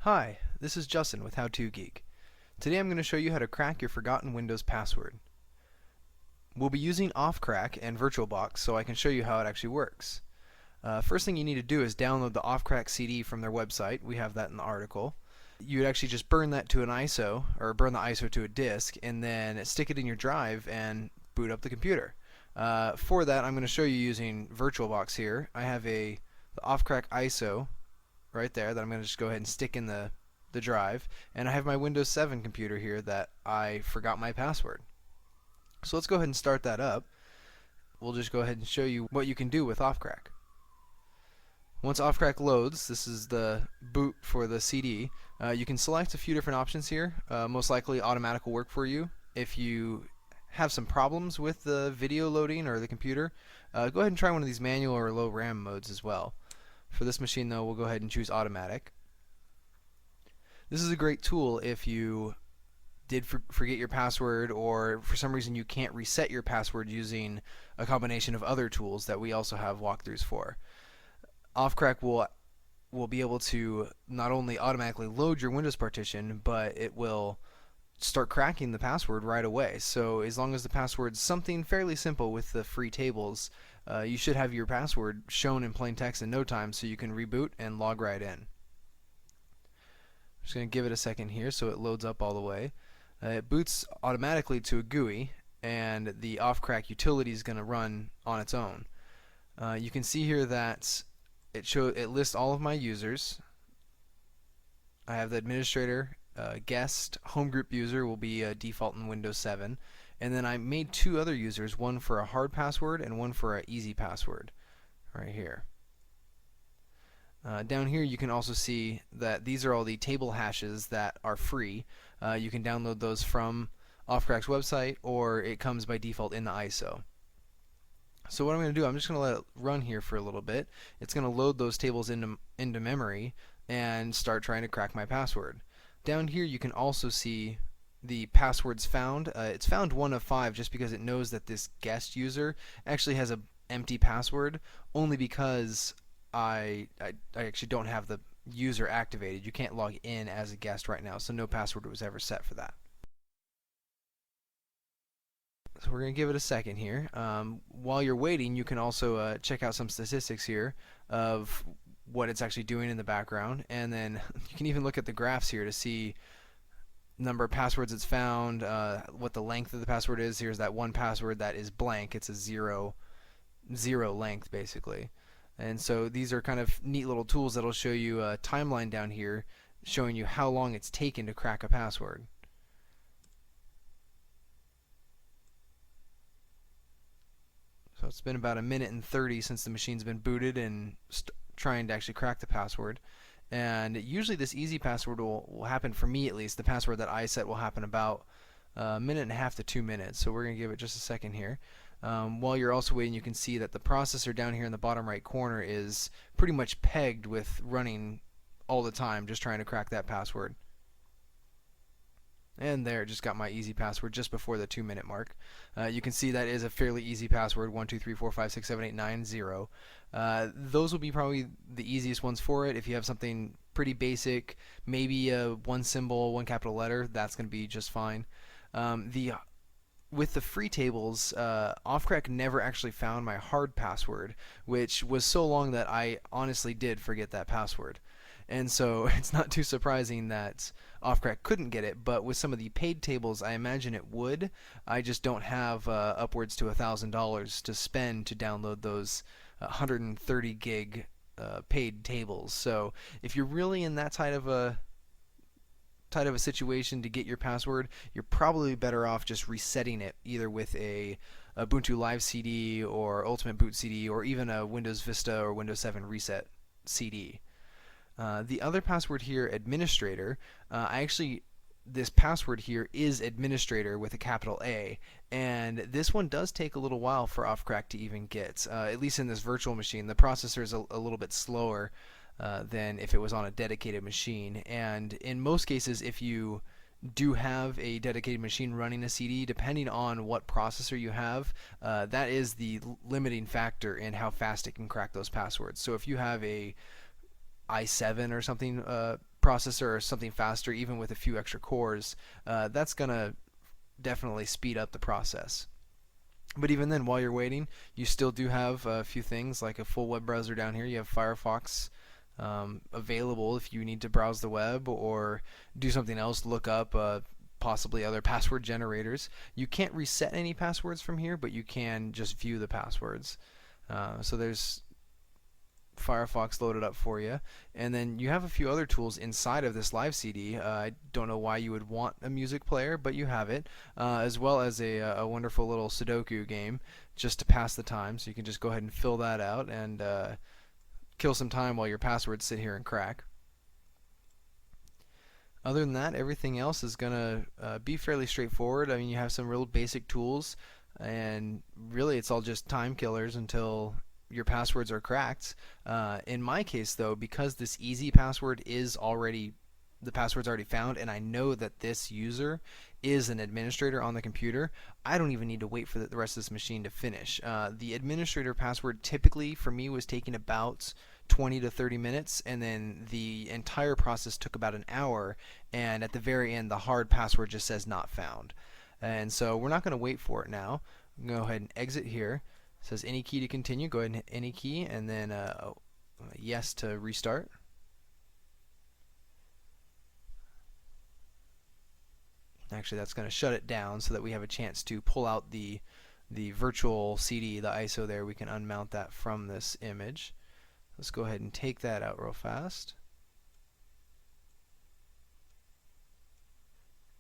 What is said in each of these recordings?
Hi, this is Justin with How To Geek. Today I'm going to show you how to crack your forgotten Windows password. We'll be using Ophcrack and VirtualBox so I can show you how it actually works. First thing you need to do is download the Ophcrack CD from their website. We have that in the article. You would actually just burn that to an ISO, or burn the ISO to a disk, and then stick it in your drive and boot up the computer. For that, I'm going to show you using VirtualBox here. I have the Ophcrack ISO right there that I'm going to just go ahead and stick in the drive, and I have my Windows 7 computer here that I forgot my password. So let's go ahead and start that up. We'll just go ahead and show you what you can do with Ophcrack. Once Ophcrack loads, this is the boot for the CD. You can select a few different options here. Most likely automatic will work for you. If you have some problems with the video loading or the computer, go ahead and try one of these manual or low RAM modes as well. For this machine though, we'll go ahead and choose automatic. This is a great tool if you did forget your password, or for some reason you can't reset your password using a combination of other tools that we also have walkthroughs for. Ophcrack will be able to not only automatically load your Windows partition, but it will start cracking the password right away. So as long as the password's something fairly simple with the free tables, you should have your password shown in plain text in no time, so you can reboot and log right in. I'm just going to give it a second here so it loads up all the way. It boots automatically to a GUI, and the Ophcrack utility is going to run on its own. You can see here that it lists all of my users. I have the administrator, guest, home group user will be default in Windows 7, and then I made two other users, one for a hard password and one for an easy password, right here. Down here you can also see that these are all the table hashes that are free. You can download those from Ophcrack's website, or it comes by default in the ISO. So what I'm going to do, I'm just going to let it run here for a little bit. It's going to load those tables into memory and start trying to crack my password. Down here you can also see the passwords found. It's found 1 of 5 just because it knows that this guest user actually has an empty password, only because I actually don't have the user activated. You can't log in as a guest right now, so no password was ever set for that. So we're going to give it a second here. While you're waiting, you can also check out some statistics here of what it's actually doing in the background, and then you can even look at the graphs here to see number of passwords it's found, what the length of the password is. Here's that one password that is blank. It's a zero length basically. And so these are kind of neat little tools that'll show you a timeline down here showing you how long it's taken to crack a password. So it's been about 1:30 since the machine's been booted and trying to actually crack the password. And usually this easy password will happen, for me at least, the password that I set will happen about a minute and a half to 2 minutes. So we're going to give it just a second here. While you're also waiting, you can see that the processor down here in the bottom right corner is pretty much pegged with running all the time, just trying to crack that password. And there, just got my easy password just before the 2-minute mark. You can see that is a fairly easy password, 12345678990. Those will be probably the easiest ones for it. If you have something pretty basic, maybe one symbol, one capital letter, that's going to be just fine. With the free tables, Ophcrack never actually found my hard password, which was so long that I honestly did forget that password. And so it's not too surprising that Ophcrack couldn't get it, but with some of the paid tables I imagine it would. I just don't have upwards to $1,000 to spend to download those 130 gig paid tables. So if you're really in that tight of a situation to get your password, you're probably better off just resetting it, either with a Ubuntu Live CD or Ultimate Boot CD, or even a Windows Vista or Windows 7 Reset CD. The other password here, administrator, this password here is administrator with a capital A, and this one does take a little while for Ophcrack to even get, at least in this virtual machine. The processor is a little bit slower than if it was on a dedicated machine, and in most cases, if you do have a dedicated machine running a CD, depending on what processor you have, that is the limiting factor in how fast it can crack those passwords. So if you have a i7 or something processor or something faster, even with a few extra cores, that's going to definitely speed up the process. But even then, while you're waiting, you still do have a few things like a full web browser down here. You have Firefox available if you need to browse the web or do something else, look up possibly other password generators. You can't reset any passwords from here, but you can just view the passwords. So there's Firefox loaded up for you, and then you have a few other tools inside of this live CD. I don't know why you would want a music player, but you have it, as well as a wonderful little Sudoku game just to pass the time. So you can just go ahead and fill that out and kill some time while your passwords sit here and crack. Other than that, everything else is going to be fairly straightforward. I mean, you have some real basic tools, and really it's all just time killers until your passwords are cracked. In my case, though, because this easy password is already, the password's already found, and I know that this user is an administrator on the computer, I don't even need to wait for the rest of this machine to finish. The administrator password typically for me was taking about 20 to 30 minutes, and then the entire process took about an hour, and at the very end the hard password just says not found. And so we're not going to wait for it now. I'm going to go ahead and exit here. It says any key to continue. Go ahead and hit any key, and then yes to restart. Actually, that's going to shut it down so that we have a chance to pull out the virtual CD, the ISO there. We can unmount that from this image. Let's go ahead and take that out real fast.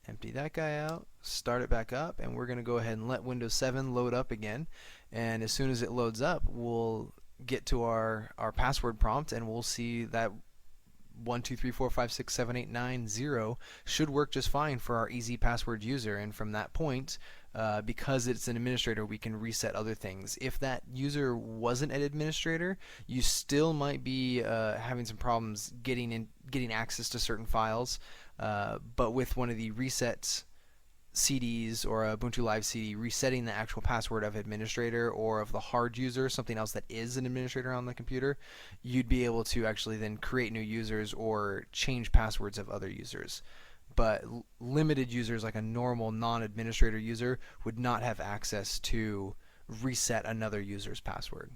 Empty that guy out, start it back up, and we're going to go ahead and let Windows 7 load up again. And as soon as it loads up, we'll get to our password prompt, and we'll see that 123456789 should work just fine for our easy password user. And from that point, because it's an administrator, we can reset other things. If that user wasn't an administrator, you still might be having some problems getting access to certain files. But with one of the reset CDs or a Ubuntu Live CD, resetting the actual password of administrator or of the hard user, something else that is an administrator on the computer, you'd be able to actually then create new users or change passwords of other users. But limited users, like a normal non-administrator user, would not have access to reset another user's password.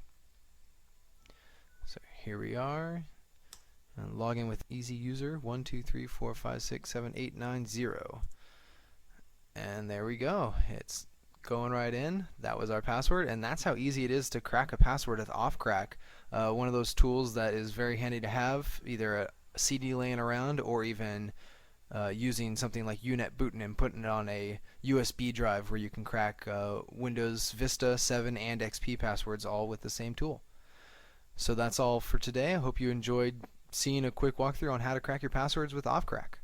So here we are. And log in with easy user 123456789. And there we go. It's going right in. That was our password, and that's how easy it is to crack a password with Ophcrack. One of those tools that is very handy to have, either a CD laying around or even using something like UNet booting and putting it on a USB drive where you can crack Windows Vista 7 and XP passwords all with the same tool. So that's all for today. I hope you enjoyed seeing a quick walkthrough on how to crack your passwords with Ophcrack.